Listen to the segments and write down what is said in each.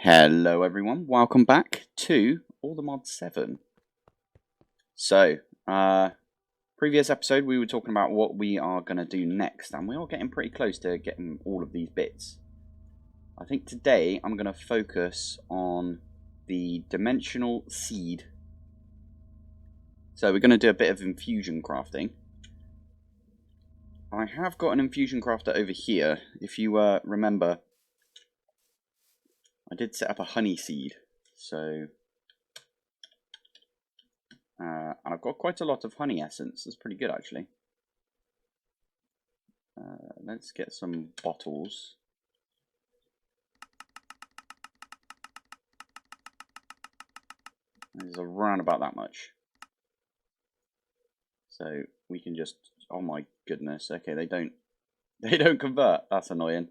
Hello everyone, welcome back to All the Mod 7. So, previous episode we were talking about what we are going to do next, and we are getting pretty close to getting all of these bits. I think today I'm going to focus on the dimensional seed. So we're going to do a bit of infusion crafting. I have got an infusion crafter over here. If you remember, I did set up a honey seed, so and I've got quite a lot of honey essence. That's pretty good, actually. Let's get some bottles. There's around about that much. So we can just, oh my goodness, okay, they don't convert. That's annoying.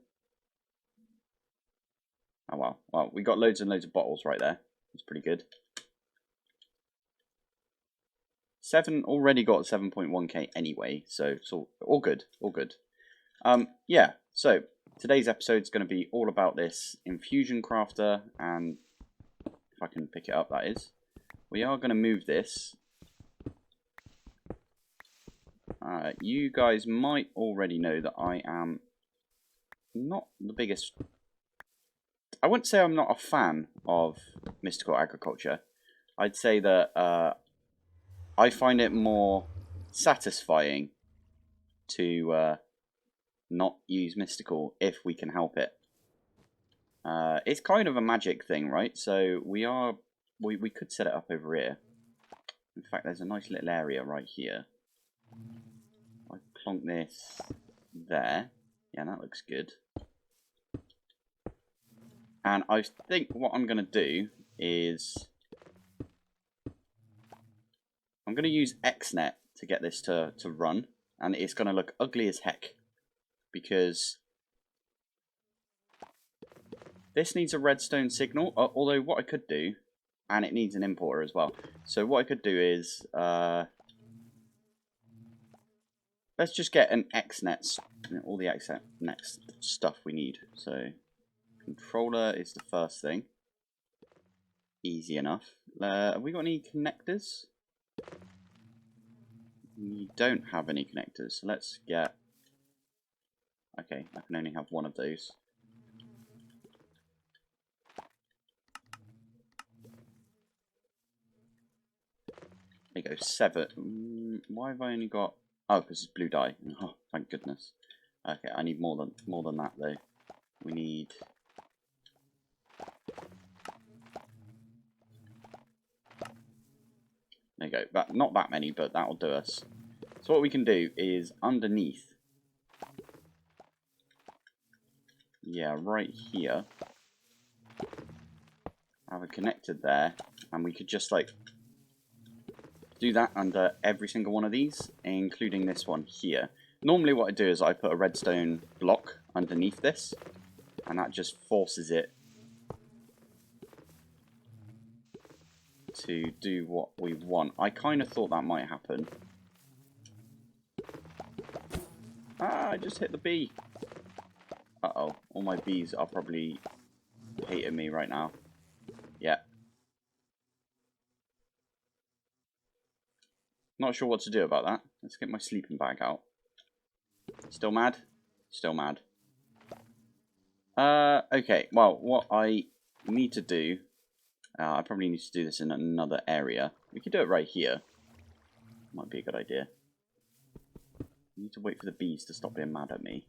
Oh well, well, we got loads and loads of bottles right there. That's pretty good. Already got 7.1k anyway, so it's all good, all good. Yeah, so today's episode is going to be all about this Infusion Crafter, and if I can pick it up, that is. We are going to move this. You guys might already know that I am not the biggest... I wouldn't say I'm not a fan of mystical agriculture. I'd say that I find it more satisfying to not use mystical if we can help it. It's kind of a magic thing, right? So we could set it up over here. In fact, there's a nice little area right here. I plonk this there. Yeah, that looks good. And I think what I'm going to do is I'm going to use XNet to get this to run. And it's going to look ugly as heck, because this needs a redstone signal, although what I could do, and it needs an importer as well. So what I could do is, let's just get an XNet, all the XNet stuff we need. So controller is the first thing. Easy enough. Have we got any connectors? We don't have any connectors, so let's get... Okay, I can only have one of those. There you go, 7. Why have I only got... Oh, because it's blue dye. Oh, thank goodness. Okay, I need more than that though. We need... There you go. Not that many, but that'll do us. So what we can do is underneath... Yeah, right here. Have a connector there, and we could just like do that under every single one of these, including this one here. Normally what I do is I put a redstone block underneath this, and that just forces it to do what we want. I kind of thought that might happen. Ah, I just hit the bee. Uh-oh, all my bees are probably hating me right now. Yeah. Not sure what to do about that. Let's get my sleeping bag out. Still mad? Still mad. Okay, well, what I need to do... I probably need to do this in another area. We could do it right here. Might be a good idea. I need to wait for the bees to stop being mad at me.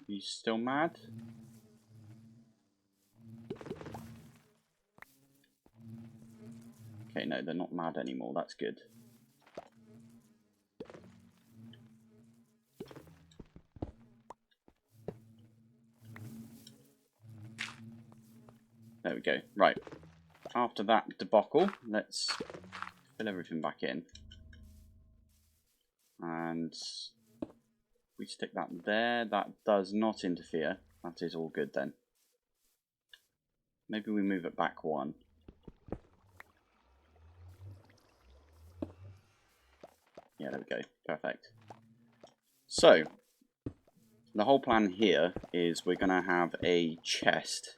You still mad? Okay, no, they're not mad anymore. That's good. There we go. Right. After that debacle, let's fill everything back in. And we stick that there. That does not interfere. That is all good then. Maybe we move it back one. Yeah, there we go. Perfect. So, the whole plan here is we're going to have a chest,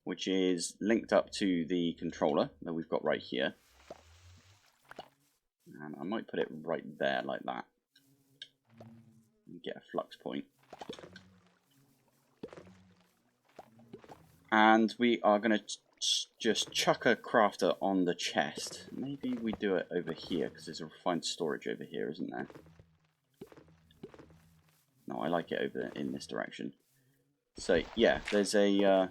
which is linked up to the controller that we've got right here. And I might put it right there like that. And get a flux point. And we are going to just chuck a crafter on the chest. Maybe we do it over here, because there's a refined storage over here, isn't there? No, I like it over in this direction. So, yeah, there's a...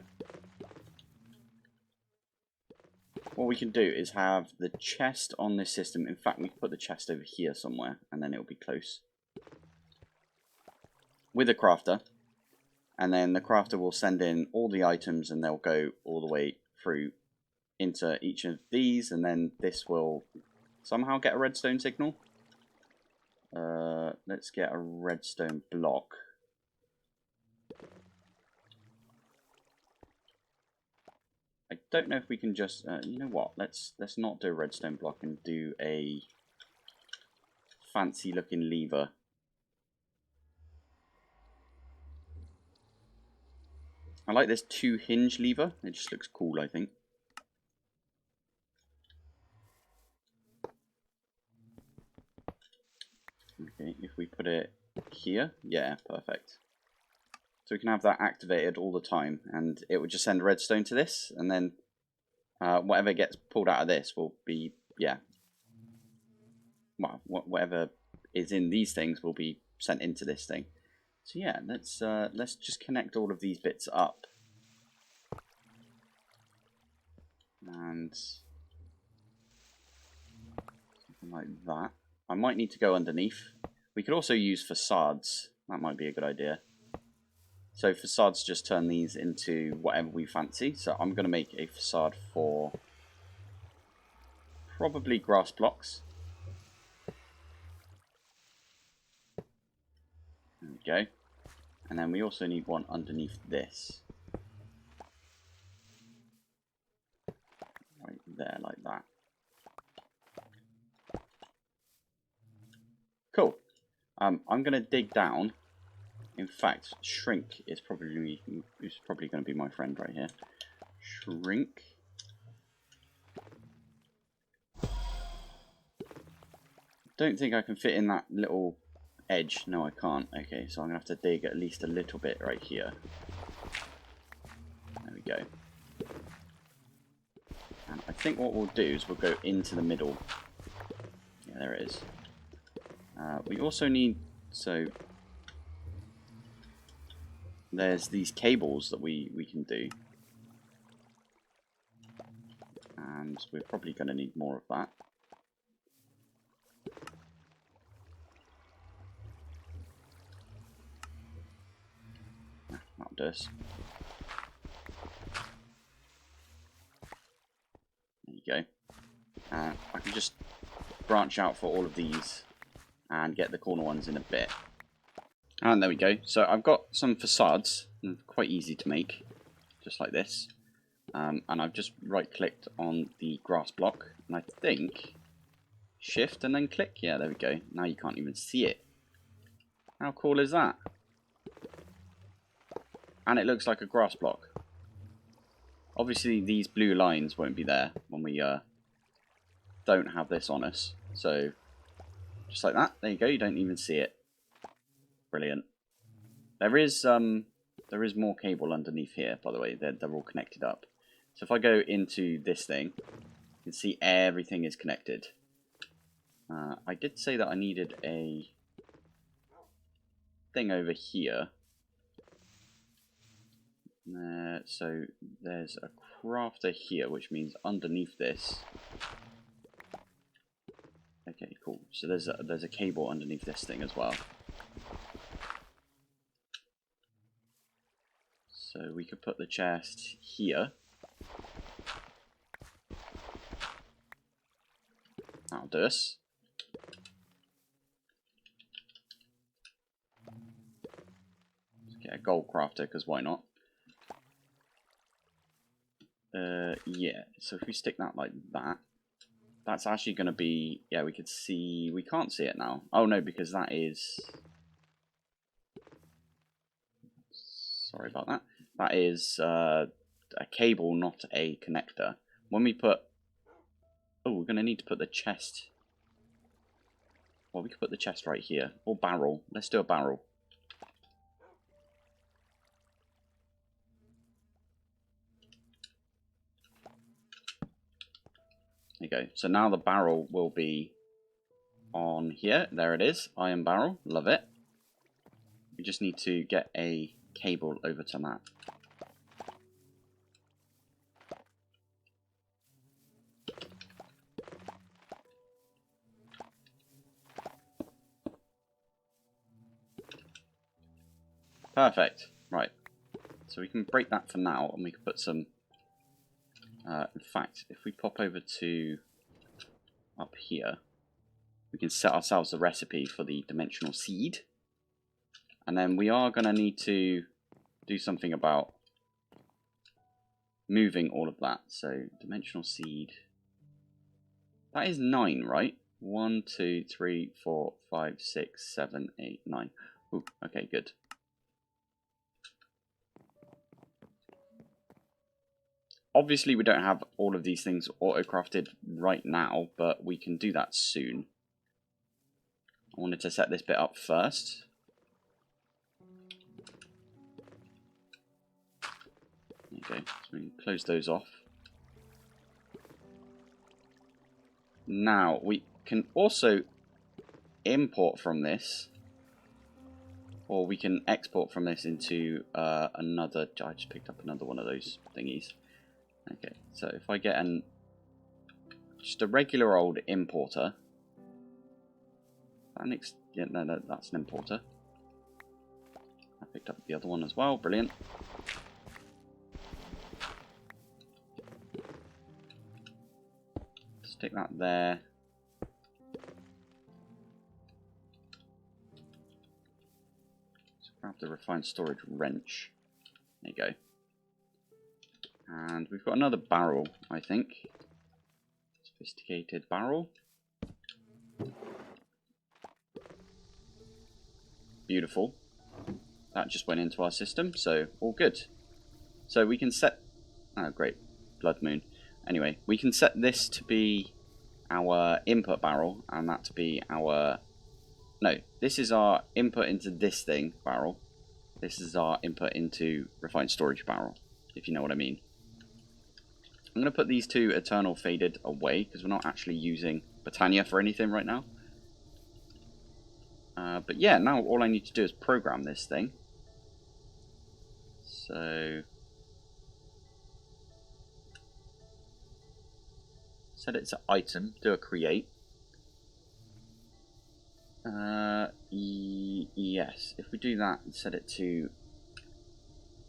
what we can do is have the chest on this system. In fact, we can put the chest over here somewhere, and then it'll be close. With a crafter. And then the crafter will send in all the items, and they'll go all the way through into each of these, and then this will somehow get a redstone signal. Let's get a redstone block. I don't know if we can just, you know what? Let's not do a redstone block and do a fancy looking lever. I like this 2 hinge lever. It just looks cool, I think. Okay, if we put it here, yeah, perfect. So we can have that activated all the time, and it would just send redstone to this, and then whatever gets pulled out of this will be, yeah, well, whatever is in these things will be sent into this thing. So yeah, let's just connect all of these bits up, and something like that. I might need to go underneath. We could also use facades. That might be a good idea. So facades just turn these into whatever we fancy. So I'm going to make a facade for probably grass blocks. There we go. And then we also need one underneath this. Right there, like that. Cool. I'm going to dig down. In fact, shrink is probably going to be my friend right here. Shrink. Don't think I can fit in that little edge. No, I can't. Okay, so I'm going to have to dig at least a little bit right here. There we go. And I think what we'll do is we'll go into the middle. Yeah, there it is. We also need... So there's these cables that we can do. And we're probably going to need more of that. That'll do us. There you go. I can just branch out for all of these and get the corner ones in a bit. And there we go. So I've got some facades, quite easy to make, just like this. And I've just right-clicked on the grass block, and I think shift and then click. Yeah, there we go. Now you can't even see it. How cool is that? And it looks like a grass block. Obviously, these blue lines won't be there when we don't have this on us. So, just like that. There you go. You don't even see it. Brilliant. There is more cable underneath here, by the way. They're all connected up. So if I go into this thing, you can see everything is connected. I did say that I needed a thing over here. So there's a crafter here, which means underneath this. Okay, cool. So there's a cable underneath this thing as well. So we could put the chest here. That'll do us. Let's get a gold crafter, because why not? Yeah, so if we stick that like that, that's actually going to be, yeah, we could see, we can't see it now. Oh no, because that is, sorry about that. That is a cable, not a connector. When we put, oh, we're going to need to put the chest, well, we could put the chest right here, or barrel. Let's do a barrel. There you go. So now the barrel will be on here. There it is. Iron barrel. Love it. We just need to get a cable over to that. Perfect. Right. So we can break that for now, and we can put some... in fact, if we pop over to up here, we can set ourselves a recipe for the dimensional seed. And then we are going to need to do something about moving all of that. So, dimensional seed. That is 9, right? 1, 2, 3, 4, 5, 6, 7, 8, 9. Ooh, okay, good. Obviously, we don't have all of these things auto-crafted right now, but we can do that soon. I wanted to set this bit up first. There you go. So we can close those off. Now, we can also import from this, or we can export from this into another... I just picked up another one of those thingies. Okay, so if I get just a regular old importer, yeah, no, that's an importer. I picked up the other one as well, brilliant. Stick that there. Let's grab the refined storage wrench. There you go. And we've got another barrel, I think. Sophisticated barrel. Beautiful. That just went into our system, so all good. So we can set... Oh, great. Blood moon. Anyway, we can set this to be our input barrel, and that to be our... No, this is our input into this thing, barrel. This is our input into refined storage barrel, if you know what I mean. I'm going to put these two eternal faded away, because we're not actually using Botania for anything right now. But yeah, now all I need to do is program this thing. So... set it to item, do a create. Yes, if we do that and set it to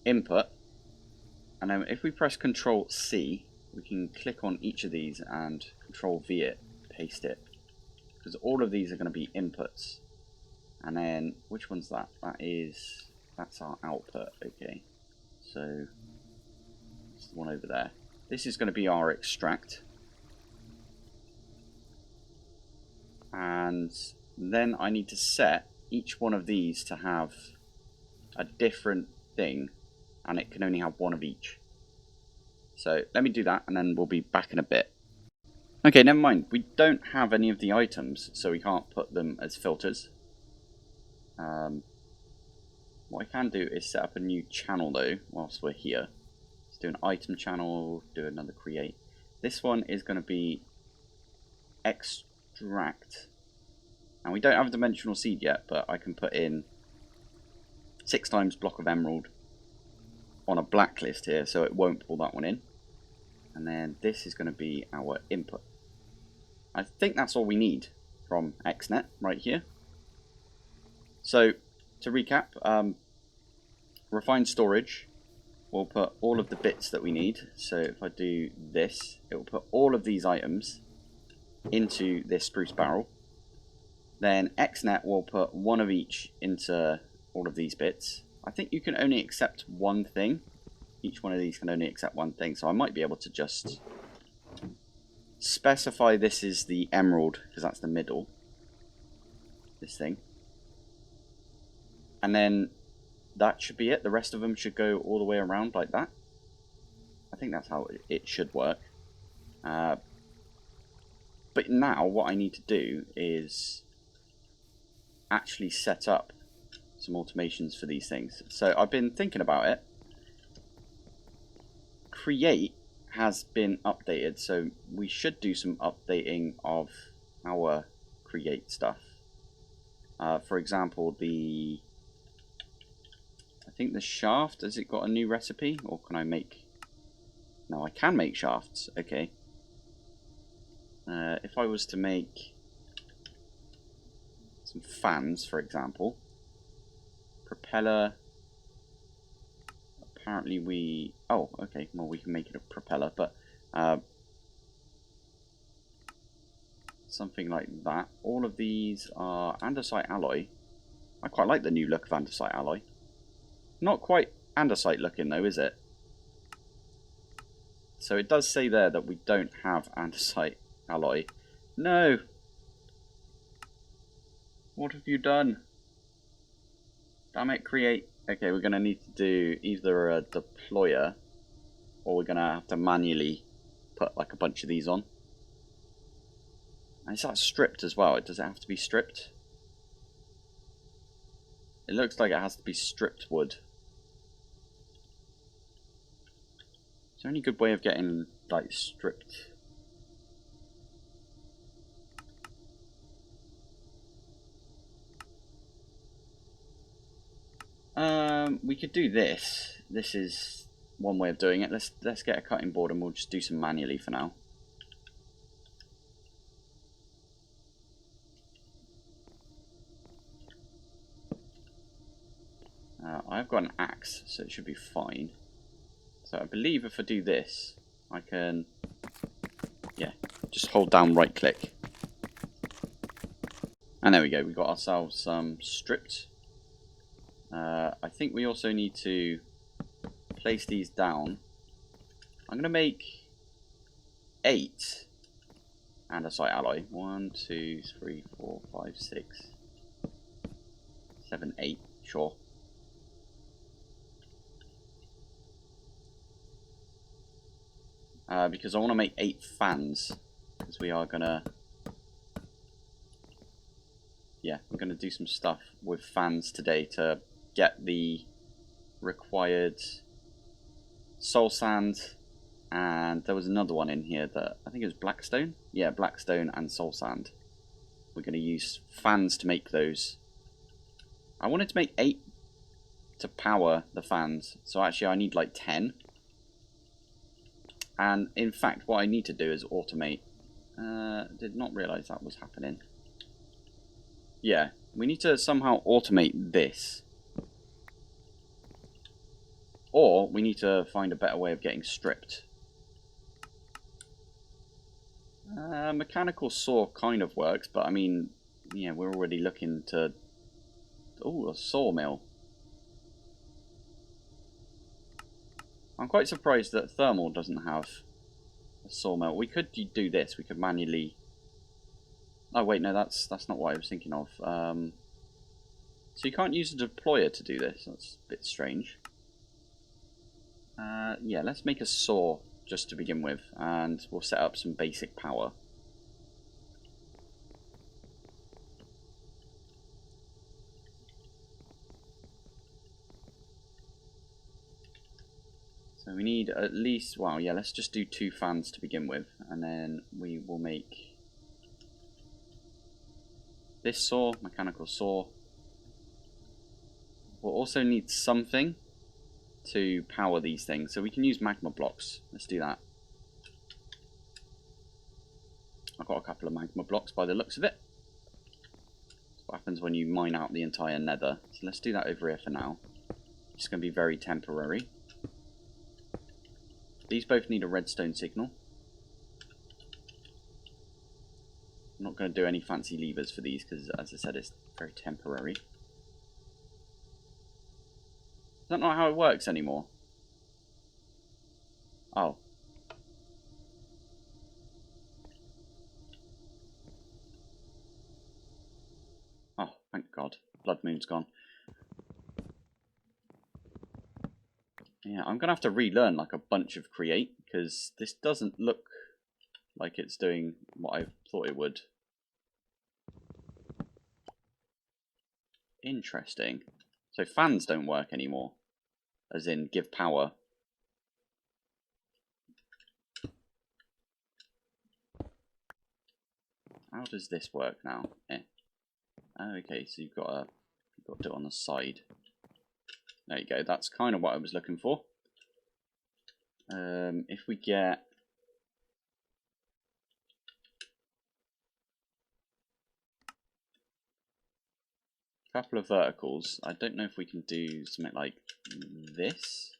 input, and then if we press Control C, we can click on each of these and Control V it, paste it, because all of these are going to be inputs. And then, which one's that? That's our output, okay. So, it's the one over there. This is going to be our extract. And then I need to set each one of these to have a different thing, and it can only have one of each. So let me do that, and then we'll be back in a bit. Okay, never mind. We don't have any of the items, so we can't put them as filters. What I can do is set up a new channel, though, whilst we're here. Let's do an item channel, do another create. This one is going to be extract. And we don't have a dimensional seed yet, but I can put in 6 times block of emerald on a blacklist here, so it won't pull that one in. And then this is going to be our input. I think that's all we need from XNet right here. So to recap, refined storage will put all of the bits that we need. So if I do this, it will put all of these items into this spruce barrel. Then XNet will put one of each into all of these bits. I think you can only accept one thing. each one of these can only accept one thing, so I might be able to just specify this is the emerald, because that's the middle. This thing. And then that should be it. The rest of them should go all the way around like that. I think that's how it should work. But now what I need to do is actually set up some automations for these things. So I've been thinking about it. Create has been updated, so we should do some updating of our create stuff. For example, I think the shaft, has it got a new recipe? Or can I make... No, I can make shafts. Okay. If I was to make some fans, for example. Propeller. Apparently we... Oh, okay. Well, we can make it a propeller, but... something like that. All of these are andesite alloy. I quite like the new look of andesite alloy. Not quite andesite looking though, is it? So it does say there that we don't have andesite alloy. No! What have you done? Damn it, create. Okay, we're going to need to do either a deployer, or we're going to have to manually put like a bunch of these on. And is that stripped as well? Does it have to be stripped? It looks like it has to be stripped wood. Is there any good way of getting like stripped? We could do this. This is one way of doing it. Let's get a cutting board and we'll just do some manually for now. I've got an axe, so it should be fine. So I believe if I do this, I can, yeah, just hold down right click. And there we go, we got ourselves some stripped. I think we also need to place these down. I'm going to make 8 andesite alloy. 1, 2, 3, 4, 5, 6, 7, 8, sure. Because I want to make 8 fans, because we are gonna, yeah, we're gonna do some stuff with fans today to get the required soul sand, and there was another one in here that I think it was blackstone. Yeah, blackstone and soul sand. We're gonna use fans to make those. I wanted to make 8 to power the fans, so actually I need like 10. And in fact, what I need to do is automate. Did not realize that was happening. Yeah, we need to somehow automate this. Or we need to find a better way of getting stripped. Mechanical saw kind of works, but I mean, yeah, we're already looking to... Oh, a sawmill. I'm quite surprised that thermal doesn't have a sawmill. We could do this. We could manually... Oh wait, no, that's not what I was thinking of. So you can't use a deployer to do this. That's a bit strange. Yeah, let's make a saw just to begin with, and we'll set up some basic power. So we need at least, well, yeah, let's just do 2 fans to begin with, and then we will make this saw, mechanical saw. We'll also need something to power these things, so we can use magma blocks. Let's do that. I've got a couple of magma blocks by the looks of it. That's what happens when you mine out the entire nether. So let's do that over here for now. It's going to be very temporary. These both need a redstone signal. I'm not going to do any fancy levers for these because, as I said, it's very temporary. Is that not how it works anymore? Oh. Oh, thank God. Blood Moon's gone. Yeah, I'm going to have to relearn like a bunch of create, because this doesn't look like it's doing what I thought it would. Interesting. So fans don't work anymore, as in give power. How does this work now? Oh, okay, so you've got to do it on the side. There you go. That's kind of what I was looking for. If we get a couple of verticals, I don't know if we can do something like this.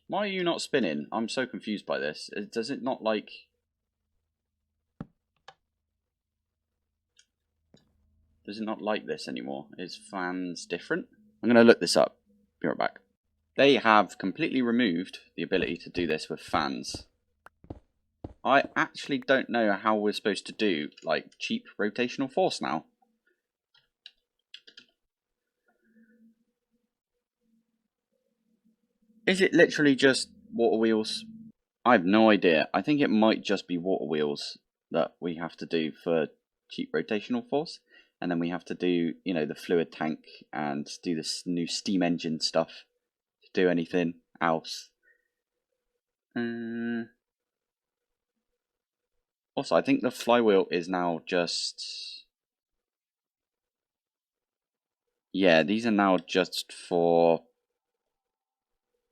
Why are you not spinning? I'm so confused by this. Does it not like... Does it not like this anymore? Is fans different? I'm going to look this up. Be right back. They have completely removed the ability to do this with fans. I actually don't know how we're supposed to do, like, cheap rotational force now. Is it literally just water wheels? I have no idea. I think it might just be water wheels that we have to do for cheap rotational force. And then we have to do, you know, the fluid tank and do this new steam engine stuff to do anything else. Also, I think the flywheel is now just... Yeah, these are now just for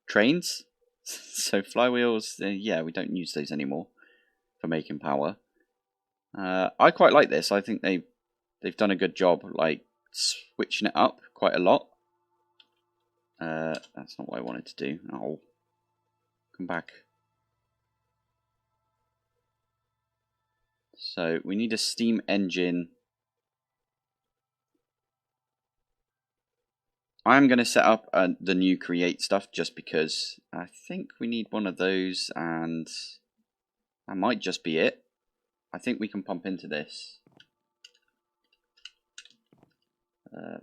trains. So flywheels, yeah, we don't use those anymore for making power. I quite like this. I think they've done a good job, like switching it up quite a lot. That's not what I wanted to do. Oh, come back. So we need a steam engine. I'm going to set up the new create stuff just because I think we need one of those, and that might just be it. I think we can pump into this.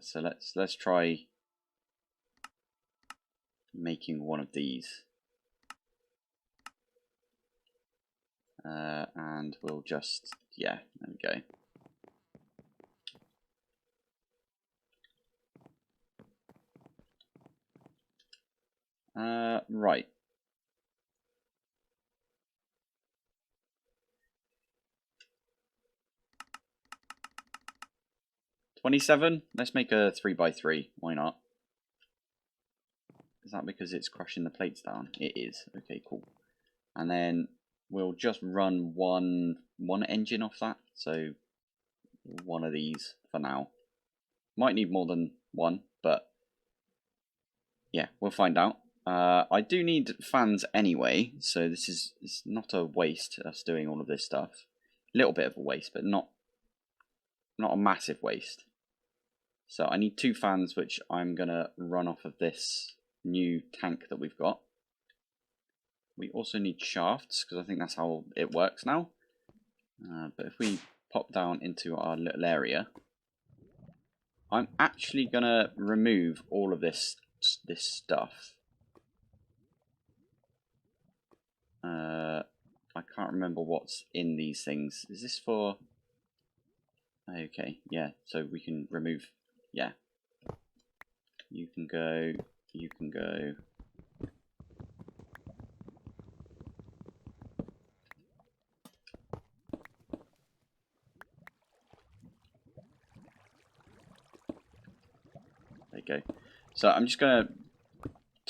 So let's try making one of these. And we'll just, yeah, there we go. Right. $27. Let's make a 3x3. Why not? Is that because it's crushing the plates down? It is. Okay, cool. And then we'll just run one engine off that. So one of these for now. Might need more than one, but yeah, we'll find out. I do need fans anyway, so this is not a waste, us doing all of this stuff. A little bit of a waste, but not a massive waste. So I need 2 fans, which I'm going to run off of this new tank that we've got. We also need shafts, because I think that's how it works now. But if we pop down into our little area, I'm actually going to remove all of this stuff. I can't remember what's in these things. Is this for... Okay, yeah, so we can remove... Yeah. You can go... You can go... There you go. So I'm just going to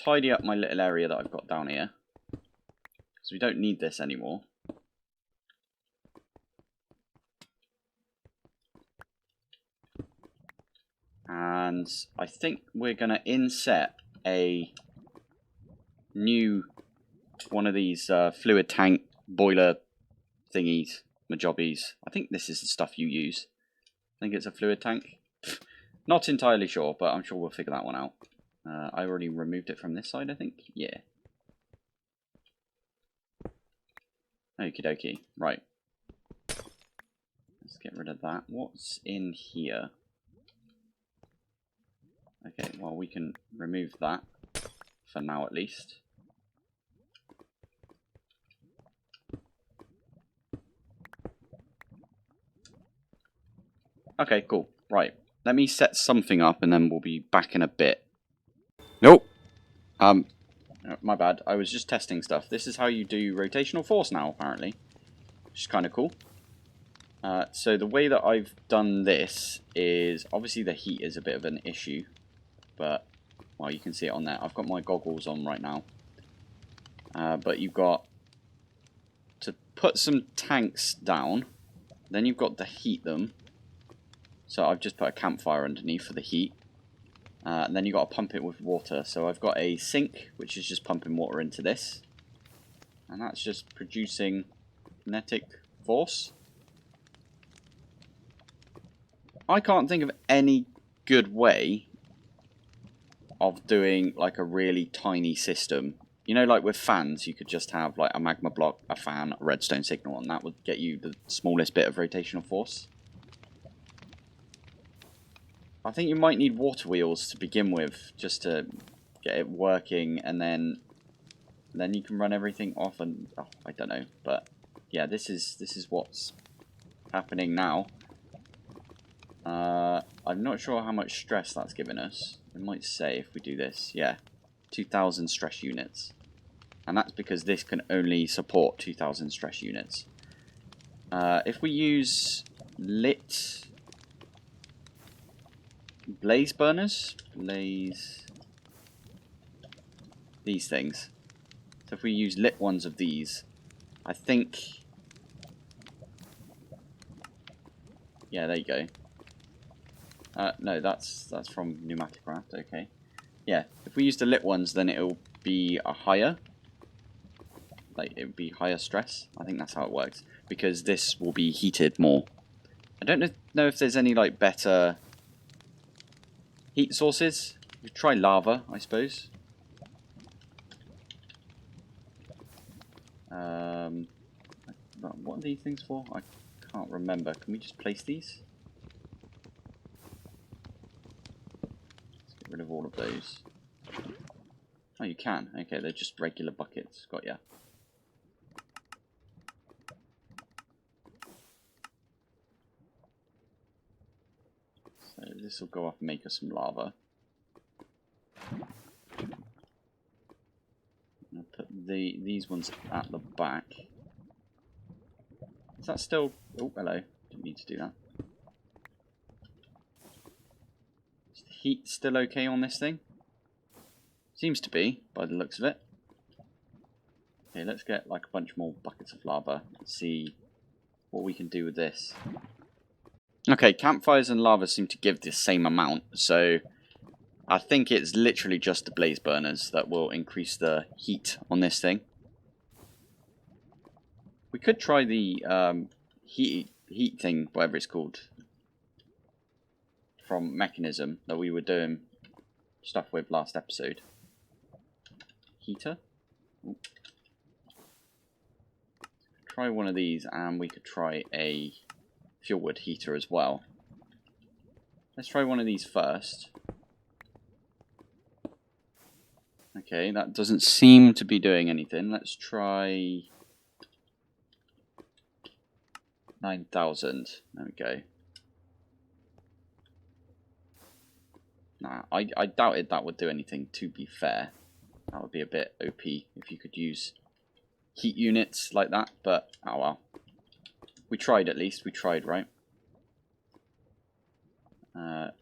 tidy up my little area that I've got down here, because we don't need this anymore. And I think we're going to inset a new one of these fluid tank boiler thingies, majobbies. I think this is the stuff you use. I think it's a fluid tank. Not entirely sure, but I'm sure we'll figure that one out. I already removed it from this side, I think. Yeah. Okie dokie. Right. Let's get rid of that. What's in here? Okay, well, we can remove that. For now, at least. Okay, cool. Right. Let me set something up and then we'll be back in a bit. Nope. My bad. I was just testing stuff. This is how you do rotational force now, apparently. Which is kind of cool. So the way that I've done this is... Obviously the heat is a bit of an issue. But, well, you can see it on there. I've got my goggles on right now. But you've got to put some tanks down. Then you've got to heat them. So I've just put a campfire underneath for the heat. And then you've got to pump it with water. So I've got a sink, which is just pumping water into this. And that's just producing kinetic force. I can't think of any good way of doing like a really tiny system. You know, like with fans, you could just have like a magma block, a fan, a redstone signal, and that would get you the smallest bit of rotational force. I think you might need water wheels to begin with, just to get it working, and then you can run everything off. And oh, I don't know, but yeah, this is what's happening now. I'm not sure how much stress that's given us. It might say if we do this, yeah, 2,000 stress units, and that's because this can only support 2,000 stress units. If we use lit blaze burners, these things. So if we use lit ones of these, I think, yeah, there you go. No, that's from Pneumatic Craft. Okay, yeah. If we use the lit ones, then it'll be a higher, like it would be higher stress. I think that's how it works because this will be heated more. I don't know if there's any like better heat sources. We could try lava, I suppose. What are these things for? I can't remember. Can we just place these? Let's get rid of all of those. Oh, you can. Okay, they're just regular buckets. Got ya. So this will go off and make us some lava. I'll put these ones at the back. Is that still... Oh, hello. Didn't need to do that. Is the heat still okay on this thing? Seems to be, by the looks of it. Okay, let's get like a bunch more buckets of lava and see what we can do with this. Okay, campfires and lava seem to give the same amount, so I think it's literally just the blaze burners that will increase the heat on this thing. We could try the heat thing, whatever it's called, from Mechanism that we were doing stuff with last episode. Heater? Ooh. Try one of these, and we could try a fuel wood heater as well. Let's try one of these first. Okay, that doesn't seem to be doing anything. Let's try 9,000. There we go. Nah, I doubted that would do anything, to be fair. That would be a bit OP if you could use heat units like that, but oh well. We tried at least. We tried, right?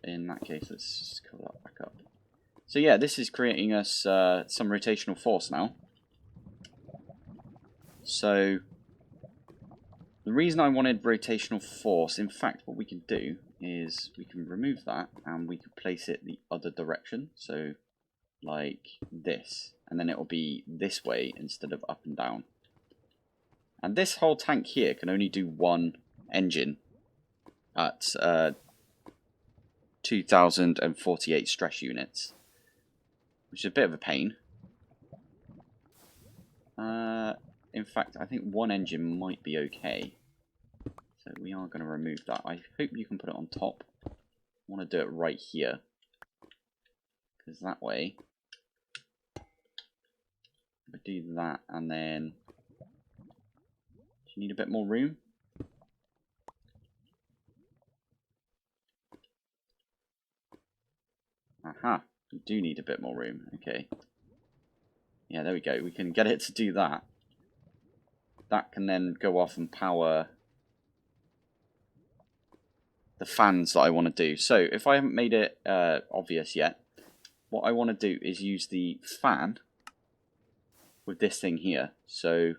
In that case, let's just cover that back up. So yeah, this is creating us some rotational force now. So the reason I wanted rotational force, in fact, what we can do is we can remove that and we can place it the other direction. So like this, and then it will be this way instead of up and down. And this whole tank here can only do one engine at 2,048 stress units. which is a bit of a pain. In fact, I think one engine might be okay. So we are going to remove that. I hope you can put it on top. I want to do it right here. Because that way, I do that and then... Do you need a bit more room? Aha, we do need a bit more room. Okay. Yeah, there we go. We can get it to do that. That can then go off and power the fans that I want to do. So, if I haven't made it obvious yet, what I want to do is use the fan with this thing here. So,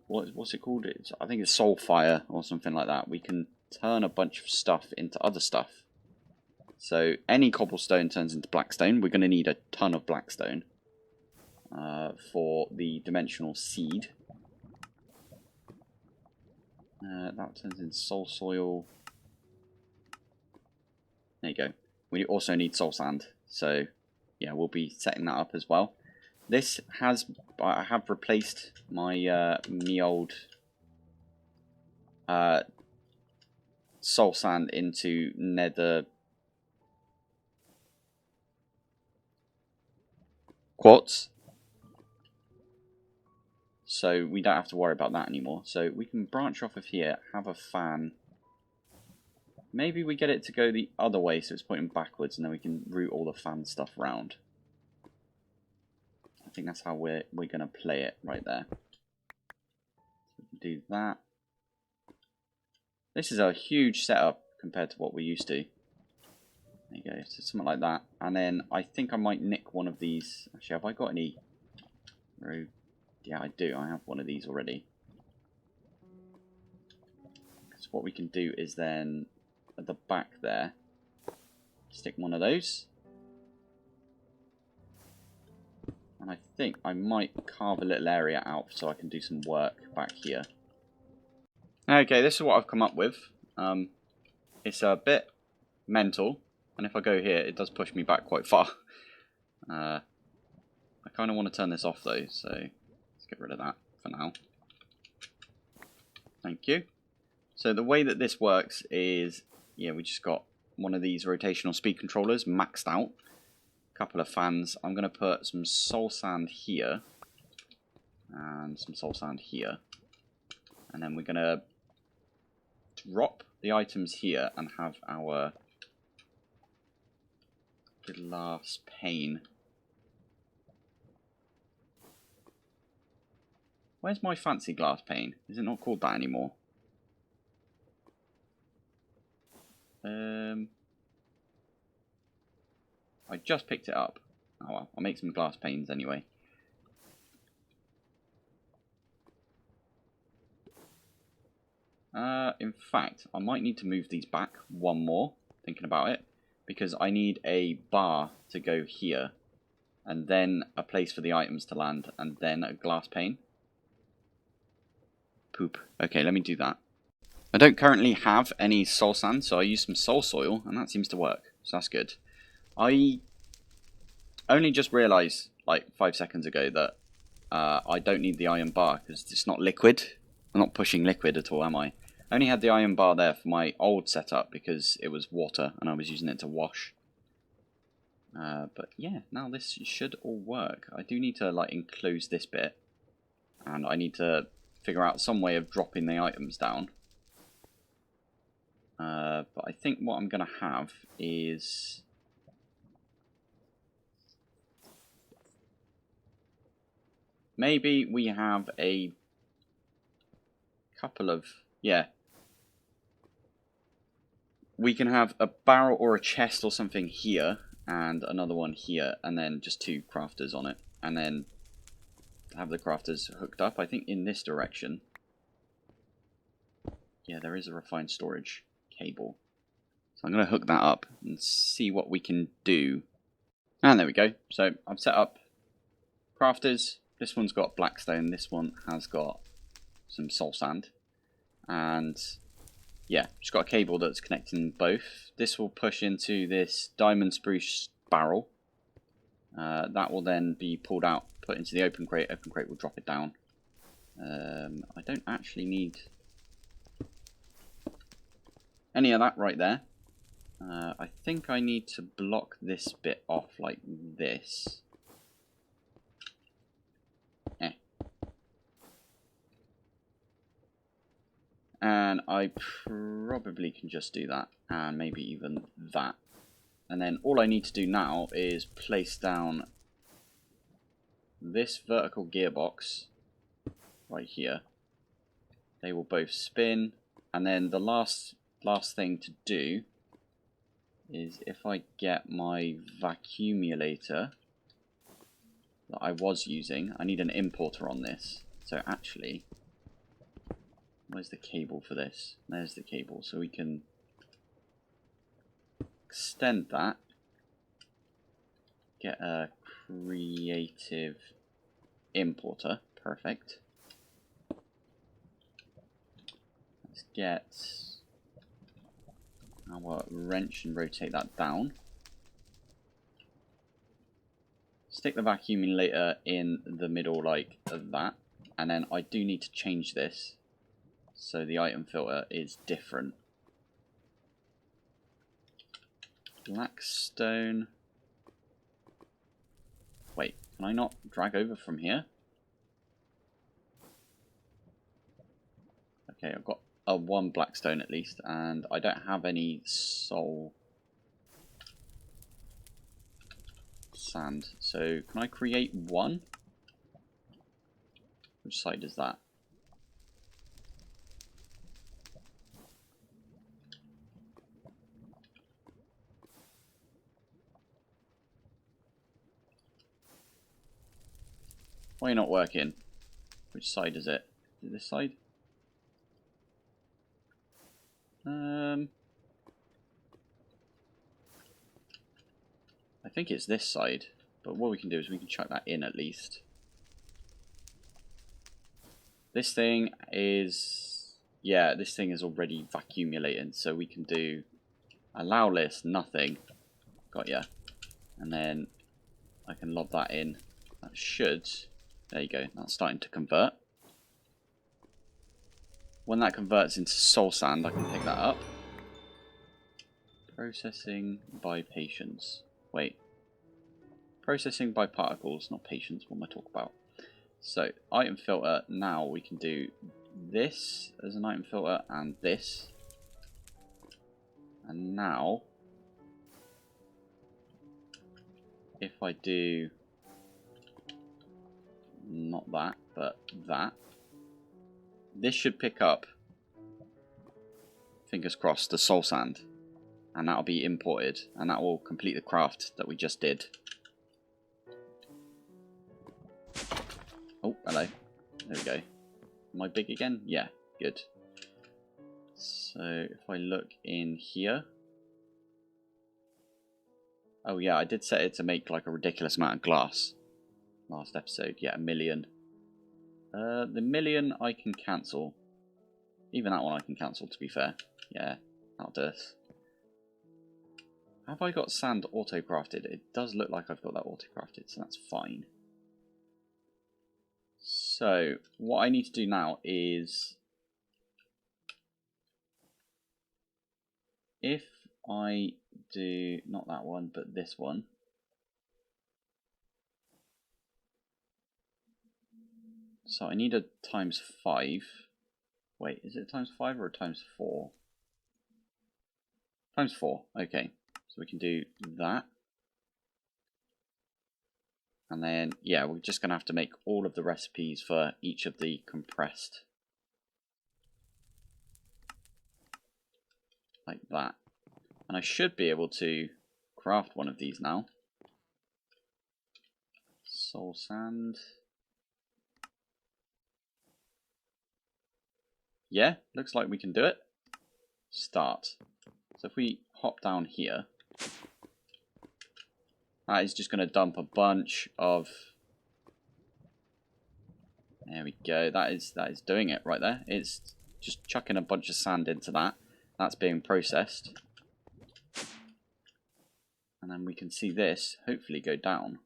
what's it called? I think it's Soul Fire or something like that. We can turn a bunch of stuff into other stuff. So, any cobblestone turns into blackstone. We're going to need a ton of blackstone for the dimensional seed. That turns into soul soil. There you go. We also need soul sand. So, yeah, we'll be setting that up as well. This has... I have replaced my me old soul sand into nether quartz. So we don't have to worry about that anymore. So we can branch off of here, have a fan. Maybe we get it to go the other way so it's pointing backwards and then we can route all the fan stuff round. I think that's how we're going to play it right there. So we can do that. This is a huge setup compared to what we're used to. There you go, so something like that. And then I think I might nick one of these. Actually, have I got any road? Yeah, I do. I have one of these already. So what we can do is then, at the back there, stick one of those. And I think I might carve a little area out so I can do some work back here. Okay, this is what I've come up with. It's a bit mental. And if I go here, it does push me back quite far. I kind of want to turn this off though, so... get rid of that for now. Thank you. So the way that this works is, yeah, we just got one of these rotational speed controllers maxed out. A couple of fans. I'm going to put some soul sand here. And some soul sand here. And then we're going to drop the items here and have our glass pane. Where's my fancy glass pane? Is it not called that anymore? I just picked it up. Oh well, I'll make some glass panes anyway. In fact, I might need to move these back one more, thinking about it, because I need a bar to go here, and then a place for the items to land, and then a glass pane. Poop. Okay, let me do that. I don't currently have any soul sand, so I use some soul soil, and that seems to work, so that's good. I only just realised, like 5 seconds ago, that I don't need the iron bar, because it's not liquid. I'm not pushing liquid at all, am I? I only had the iron bar there for my old setup, because it was water, and I was using it to wash. But yeah, now this should all work. I do need to like enclose this bit, and I need to figure out some way of dropping the items down. But I think what I'm going to have is... maybe we have a couple of... yeah. We can have a barrel or a chest or something here, and another one here, and then just 2 crafters on it. And then have the crafters hooked up, I think, in this direction. Yeah, there is a refined storage cable. So I'm going to hook that up and see what we can do. And there we go. So I've set up crafters. This one's got blackstone. This one has got some soul sand. And yeah, just got a cable that's connecting both. This will push into this diamond spruce barrel. That will then be pulled out, put into the open crate. Open crate will drop it down. I don't actually need any of that right there. I think I need to block this bit off like this. And I probably can just do that, and maybe even that. And then all I need to do now is place down this vertical gearbox right here. They will both spin, and then the last thing to do is, if I get my vacuumulator that I was using, I need an importer on this. So actually, where's the cable for this? There's the cable, so we can extend that, get a creative importer. Perfect. Let's get our wrench and rotate that down. Stick the vacuumulator in the middle like that, and then I do need to change this so the item filter is different. Blackstone. Wait, can I not drag over from here? Okay, I've got a 1 blackstone at least, and I don't have any soul sand. So can I create 1? Which side is that? Why are you not working? Which side is it? Is it this side? I think it's this side, but what we can do is we can chuck that in at least. This thing is, yeah, this thing is already vacuumulating, so we can do allow list, nothing. Got ya. And then I can lob that in. That should, there you go, that's starting to convert. When that converts into soul sand, I can pick that up. Processing by patience. Wait. Processing by particles, not patience. What am I talking about? So, item filter. Now we can do this as an item filter and this. And now, if I do not that, but that, this should pick up, fingers crossed, the soul sand. And that'll be imported, and that will complete the craft that we just did. Oh, hello. There we go. Am I big again? Yeah, good. So if I look in here. Oh yeah, I did set it to make like a ridiculous amount of glass. Last episode, yeah, 1 million. The 1 million I can cancel. Even that one I can cancel, to be fair. Yeah, that'll do it. Have I got sand auto-crafted? It does look like I've got that auto-crafted, so that's fine. So, what I need to do now is, if I do, not that one, but this one. So I need a ×5. Wait, is it ×5 or a ×4? ×4, okay. So we can do that. And then, yeah, we're just going to have to make all of the recipes for each of the compressed. Like that. And I should be able to craft one of these now. Soul sand. Yeah, looks like we can do it. Start. So if we hop down here, that is just going to dump a bunch of... There we go. That is doing it right there. It's just chucking a bunch of sand into that. That's being processed. And then we can see this hopefully go down.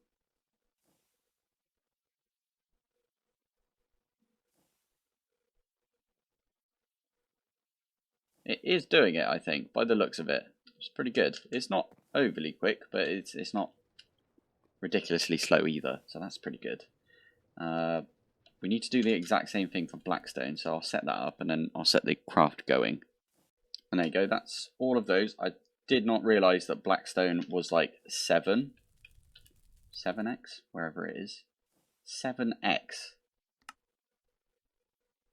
It is doing it, I think, by the looks of it. It's pretty good. It's not overly quick, but it's not ridiculously slow either, so that's pretty good. We need to do the exact same thing for Blackstone, so I'll set that up and then I'll set the craft going. And there you go, that's all of those. I did not realise that Blackstone was like 7x, wherever it is. 7x.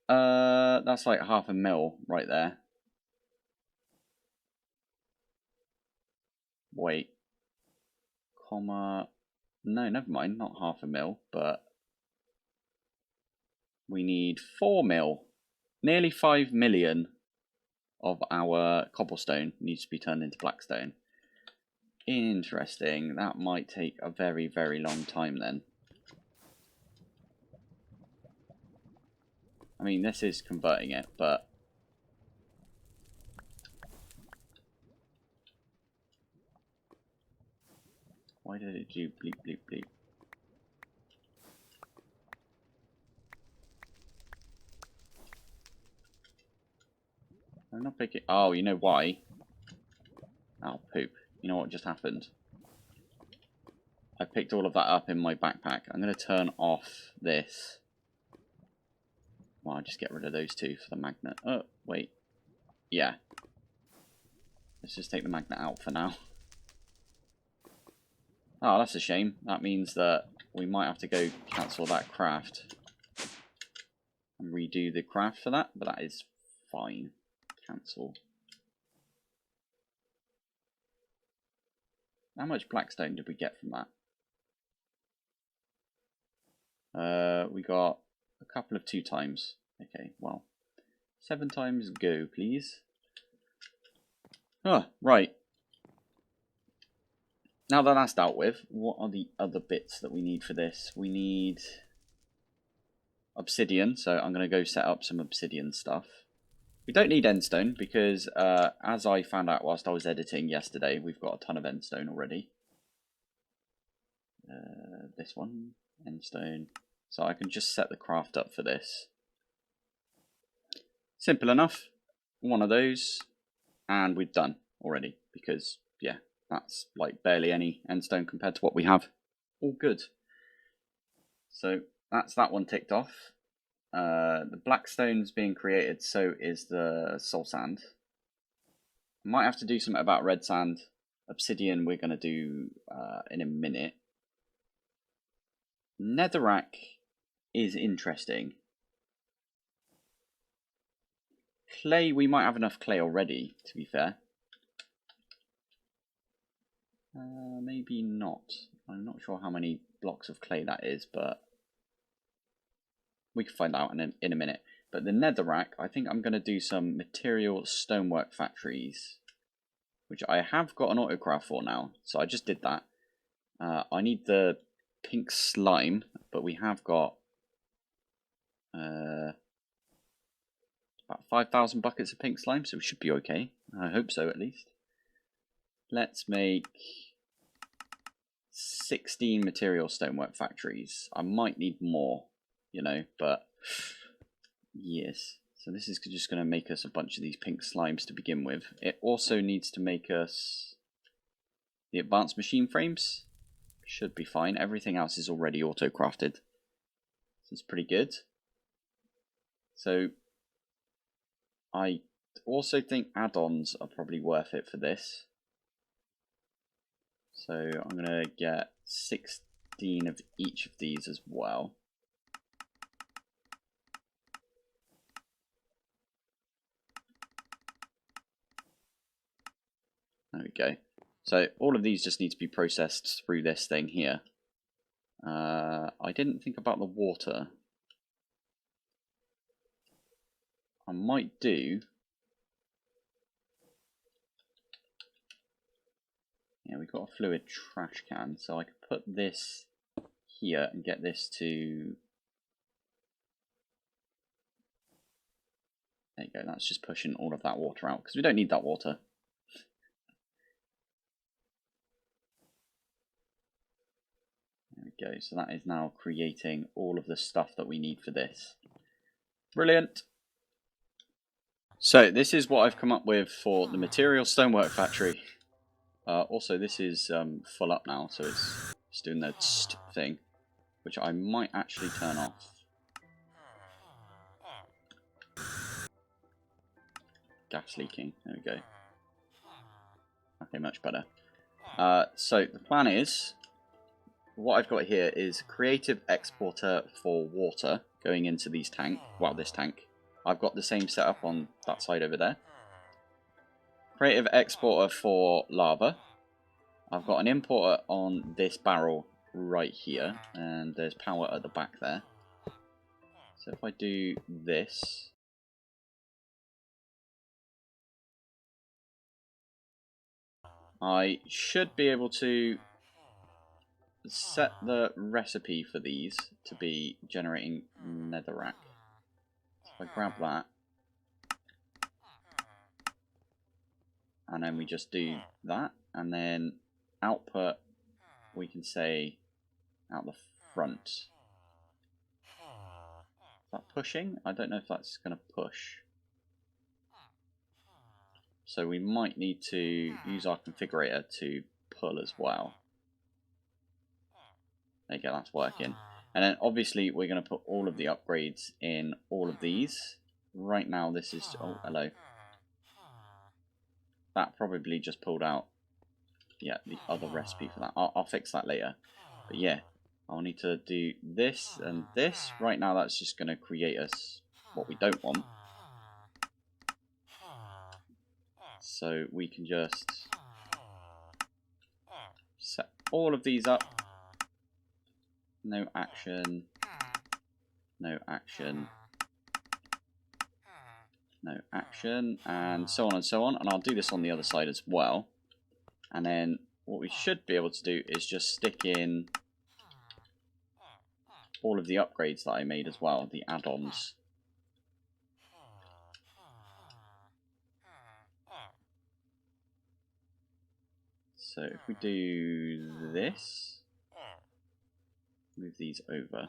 That's like 500,000 right there. Wait. Comma. No, never mind, not 500,000, but we need 4 mil. Nearly 5 million of our cobblestone needs to be turned into blackstone. Interesting. That might take a very, very long time then. I mean, this is converting it, but... why did it do bleep, bleep, bleep? I'm not picking... oh, you know why? Oh, poop. You know what just happened? I picked all of that up in my backpack. I'm going to turn off this. Well, I'll just get rid of those two for the magnet. Oh, wait. Yeah. Let's just take the magnet out for now. Oh, that's a shame. That means that we might have to go cancel that craft and redo the craft for that, but that is fine. Cancel. How much blackstone did we get from that? We got a couple of 2 times. Okay, well, 7 times go, please. Oh, right. Now that that's dealt with, what are the other bits that we need for this? We need obsidian, so I'm going to go set up some obsidian stuff. We don't need endstone because, as I found out whilst I was editing yesterday, we've got a ton of endstone already. This one, endstone. So I can just set the craft up for this. Simple enough. One of those, and we're done already because, yeah, that's like barely any endstone compared to what we have. All good. So that's that one ticked off. The blackstone's being created, so is the soul sand. I might have to do something about red sand. Obsidian we're going to do in a minute. Netherrack is interesting. Clay, we might have enough clay already, to be fair. Maybe not. I'm not sure how many blocks of clay that is, but we can find out in a minute. But the netherrack, I think I'm going to do some material stonework factories, which I have got an autocraft for now. So I just did that. I need the pink slime, but we have got about 5,000 buckets of pink slime, so we should be okay. I hope so, at least. Let's make 16 material stonework factories. I might need more, you know, but yes. So this is just going to make us a bunch of these pink slimes to begin with. It also needs to make us the advanced machine frames. Should be fine. Everything else is already auto-crafted. So it's pretty good. So I also think add-ons are probably worth it for this. So I'm going to get 16 of each of these as well. There we go. So all of these just need to be processed through this thing here. I didn't think about the water. I might do. Yeah, we've got a fluid trash can, so I could put this here and get this to... there you go, that's just pushing all of that water out, because we don't need that water. There we go, so that is now creating all of the stuff that we need for this. Brilliant! So this is what I've come up with for the material stonework factory. Also, this is full up now, so it's doing the tst thing, which I might actually turn off. Gas leaking. There we go. Okay, much better. So the plan is, what I've got here is creative exporter for water going into these tanks. Well, this tank. I've got the same setup on that side over there. Creative exporter for lava. I've got an importer on this barrel right here, and there's power at the back there. So if I do this, I should be able to set the recipe for these to be generating netherrack. So if I grab that, and then we just do that, and then output, we can say out the front. Is that pushing? I don't know if that's going to push. So we might need to use our configurator to pull as well. There you go, that's working. And then obviously we're going to put all of the upgrades in all of these. Right now this is... oh, hello. That probably just pulled out, yeah, the other recipe for that. I'll fix that later. But yeah, I'll need to do this and this. Right now that's just going to create us what we don't want. So we can just set all of these up. No action. No action. No action. And so on and so on. And I'll do this on the other side as well. And then what we should be able to do is just stick in all of the upgrades that I made as well. The add-ons. So if we do this, move these over,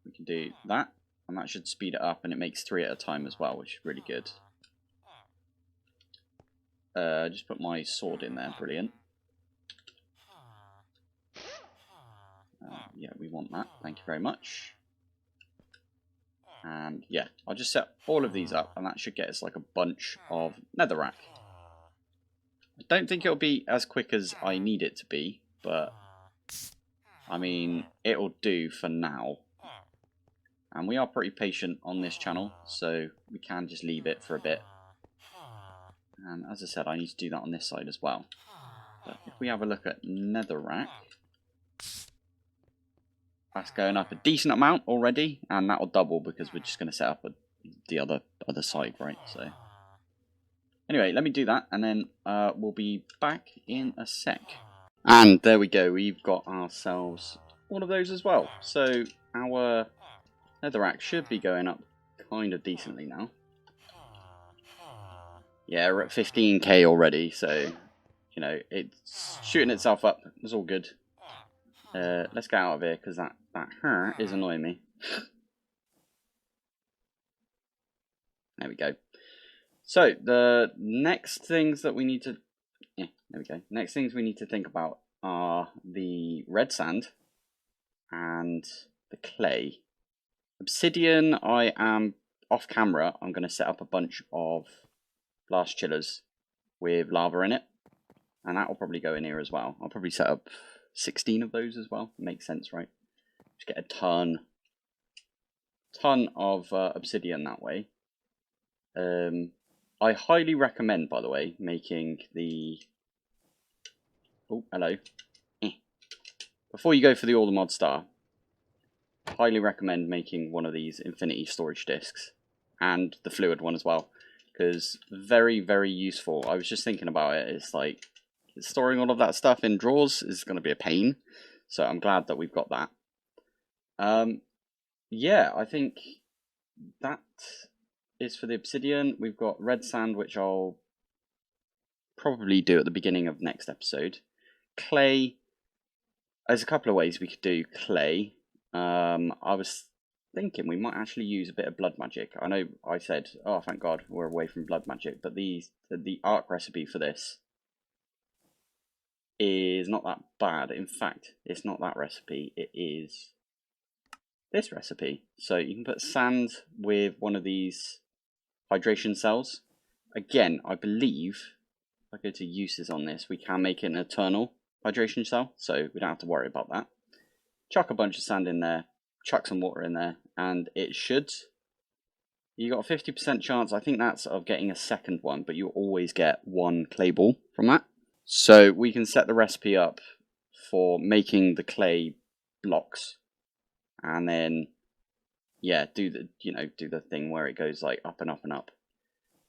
we can do that, and that should speed it up, and it makes 3 at a time as well, which is really good. Just put my sword in there, brilliant. Yeah, we want that, thank you very much. And yeah, I'll just set all of these up, and that should get us like a bunch of netherrack. I don't think it'll be as quick as I need it to be, but I mean, it'll do for now. And we are pretty patient on this channel, so we can just leave it for a bit. And as I said, I need to do that on this side as well. But if we have a look at netherrack, that's going up a decent amount already, and that'll double because we're just going to set up the other side, right? So anyway, let me do that, and then we'll be back in a sec. And there we go, we've got ourselves one of those as well. So our netherrack should be going up kind of decently now. Yeah, we're at 15k already, so, you know, it's shooting itself up. It's all good. Let's get out of here, because that is annoying me. There we go. So, the next things that we need to... yeah, there we go. Next things we need to think about are the red sand and the clay. Obsidian, I am off camera. I'm going to set up a bunch of blast chillers with lava in it, and that will probably go in here as well. I'll probably set up 16 of those as well. Makes sense, right? Just get a ton of obsidian that way. I highly recommend, by the way, making the... oh, hello. Before you go for the All the Mod Star, highly recommend making one of these infinity storage discs, and the fluid one as well, because very, very useful. I was just thinking about it. It's like storing all of that stuff in drawers is going to be a pain, so I'm glad that we've got that. Yeah, I think that is for the obsidian. We've got red sand, which I'll probably do at the beginning of next episode. Clay, there's a couple of ways we could do clay. I was thinking we might actually use a bit of blood magic. I know I said, oh, thank God, we're away from blood magic, but the arc recipe for this is not that bad. In fact, it's not that recipe, it is this recipe. So you can put sand with one of these hydration cells. Again, I believe, if I go to uses on this, we can make it an eternal hydration cell, so we don't have to worry about that. Chuck a bunch of sand in there, chuck some water in there, and it should... You got a 50% chance, I think that's of getting a second one, but you always get one clay ball from that. So we can set the recipe up for making the clay blocks, and then, yeah, do the thing where it goes like up and up and up.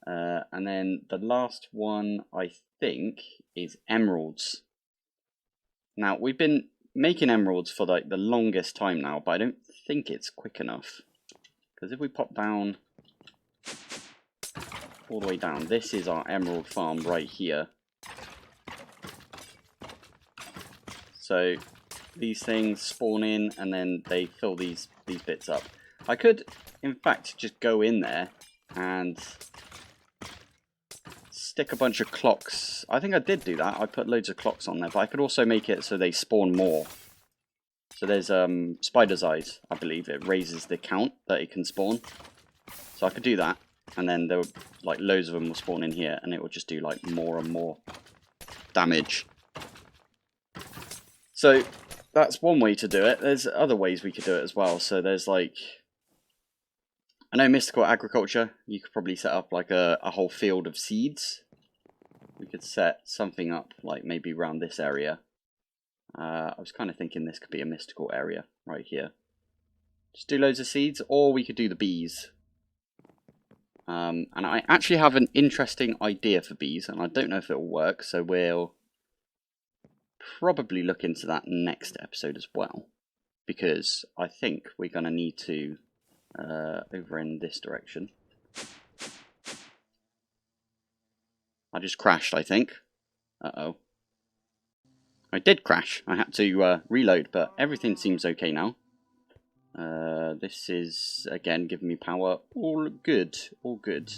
And then the last one, I think, is emeralds. Now, we've been making emeralds for like the longest time now, but I don't think it's quick enough. Because if we pop down, all the way down, this is our emerald farm right here. So these things spawn in and then they fill these bits up. I could, in fact, just go in there and stick a bunch of clocks. I think I did do that. I put loads of clocks on there, but I could also make it so they spawn more. So there's spider's eyes, I believe. It raises the count that it can spawn. So I could do that, and then there were like loads of them will spawn in here, and it will just do like more and more damage. So that's one way to do it. There's other ways we could do it as well. So there's like, I know mystical agriculture, you could probably set up like a whole field of seeds. We could set something up like maybe around this area. I was kind of thinking this could be a mystical area right here. Just do loads of seeds, or we could do the bees. And I actually have an interesting idea for bees, and I don't know if it will work, so we'll probably look into that next episode as well, because I think we're going to need to over in this direction. I just crashed, I think. Uh-oh. I did crash. I had to reload, but everything seems okay now. This is, again, giving me power. All good. All good.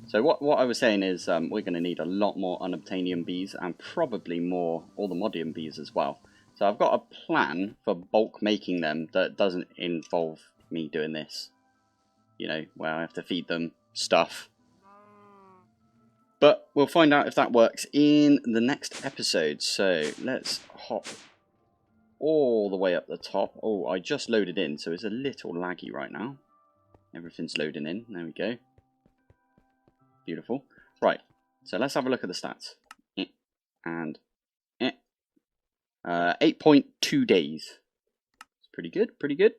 So what I was saying is we're going to need a lot more unobtainium bees and probably more allthemodium bees as well. So I've got a plan for bulk making them that doesn't involve me doing this. You know, where I have to feed them stuff. But we'll find out if that works in the next episode. So let's hop all the way up the top. Oh, I just loaded in, so it's a little laggy right now. Everything's loading in. There we go. Beautiful. Right, so let's have a look at the stats. And 8.2 days. It's pretty good, pretty good.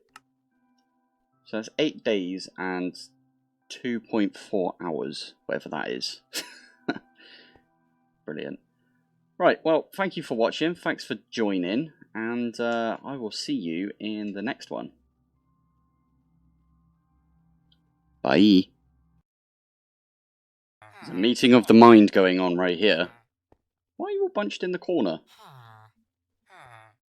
So that's 8 days and 2.4 hours, whatever that is. Brilliant. Right, well, thank you for watching. Thanks for joining. And I will see you in the next one. Bye. There's a meeting of the mind going on right here. Why are you all bunched in the corner?